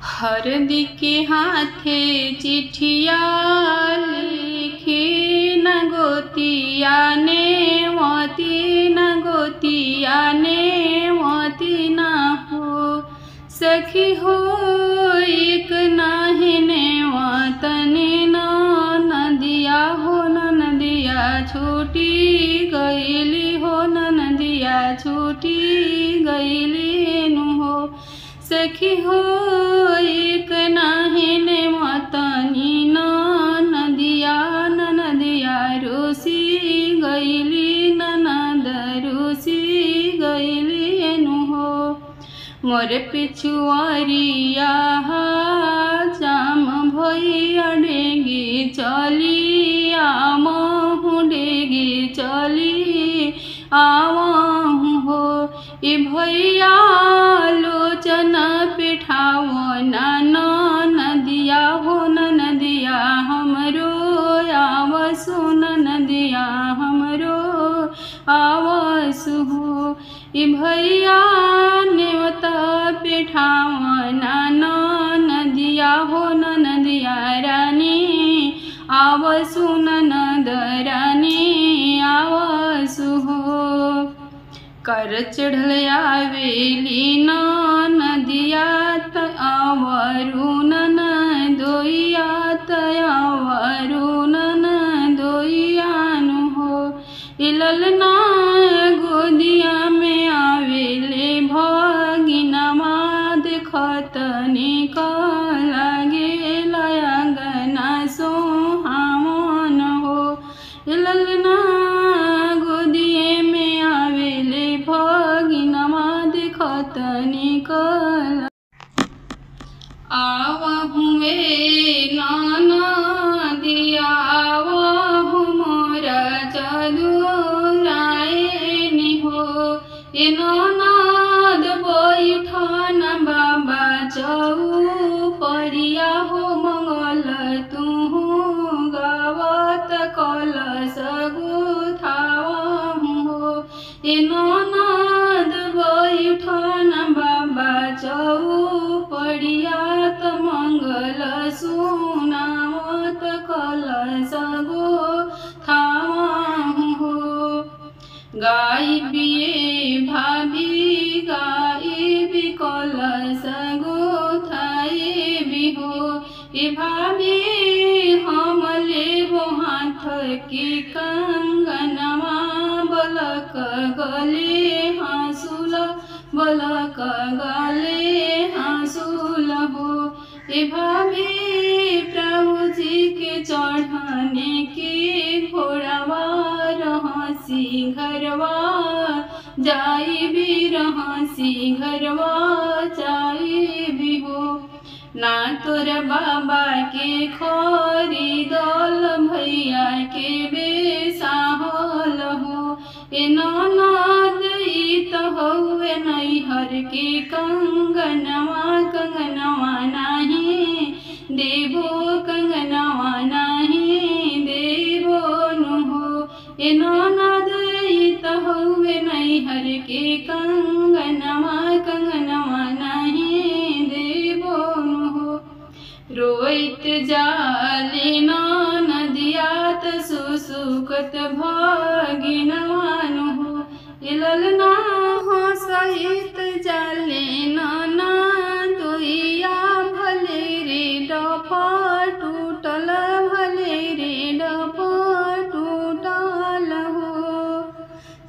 हरदी के हाथे चिठिया लिखे न गोतिया ने मोती न हो सखी हो एक नाहिने वतने नदिया हो नदिया छूटी गईली हो नदिया छूटी गईली नु हो सखी हो एक नाहिने वतनी नदिया रूसी गईली ननद रूसी गईली नु हो मोर पिछुआरिया जाम भैया डेगी चली आमहु डेगी चली आवहु हो ए भैया लोचन पिठाव नदिया हो नदिया हमरो आवसु नदिया हमरो आवसु हो ए भैया नेवता पिठाव नदिया हो नदिया रानी आवसु ननद रानी आवसु हो कर चढ़ल आवेली नदिया आवरू दोइया आवरू दोइया नु हो इललना गोदिया में आवेले भगिनमा देखत निक लागे लगना सोहावन हो इललना गोदिए में आवेले भगिनमा देखत निक आवहु नदिया आवहु मोर जदुरायनी हो ए ननद बैठन बाबा चौपरिया हो मंगल तुहु गावत कलश गुथावहु हो ए ननद बैठन बाबा चौपरिया मंगल सुनावत कलश गुथावहु हो गाय बिये भाभी गाय भी कलश गुथाए भी हो ए भाभी हम लेबो हाथ के कंगनवा बलक गले हाँसुल बलक गले हाँसुल हो ए भाभी प्रभु जी के चढ़ाने के घोड़ावा रहसी घरवा जाई भी रहसी घरवा जाई भी हो ना तोर बाबा के खरीदल भैया के बेसाहल हो ए ननद त हउए नैहर के कंगनवा नाही देवो कंगनवा नाही देवो नु हो ए ननद त हउए नैहर के कंगनवा नाही देवो नु हो रोइत जाले नदिया त सुसुकत भगिनवा नु हो इललना हो सहित जाले नाना दोइया भले रे डप टूटल भले रे डप टूटल हो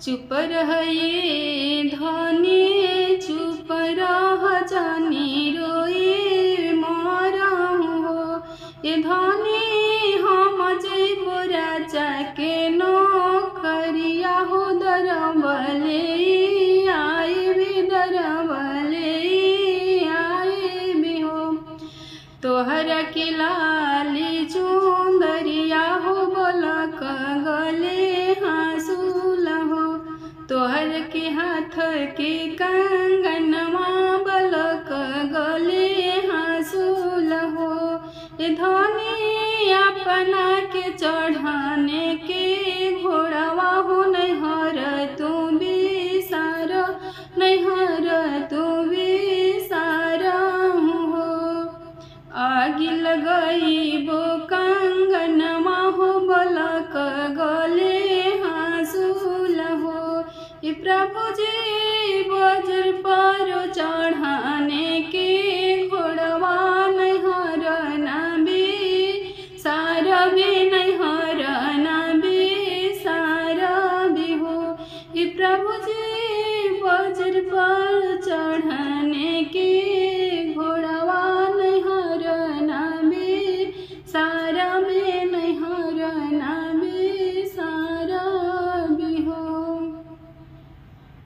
चुप रहिए धनी चुप रह जानी रोए मरहु हो ए धनी हम जइबो राजा के नौकरिया हो दरबले आए भी दरबले आए भी हो तोहरा के लाली चुंदरिया हो बलक गले हाँसुल हो तोहर के हाथ के कंगनवा बलक गले हाँसुल हो ए धनी अपना के चढ़ाने के घोड़ावा हो नैहर तू बिसार नैहर तू बिसार हो। हे प्रभु जी बजर पर चढ़ाने के घोड़वा नहीं हरना भी सारा भी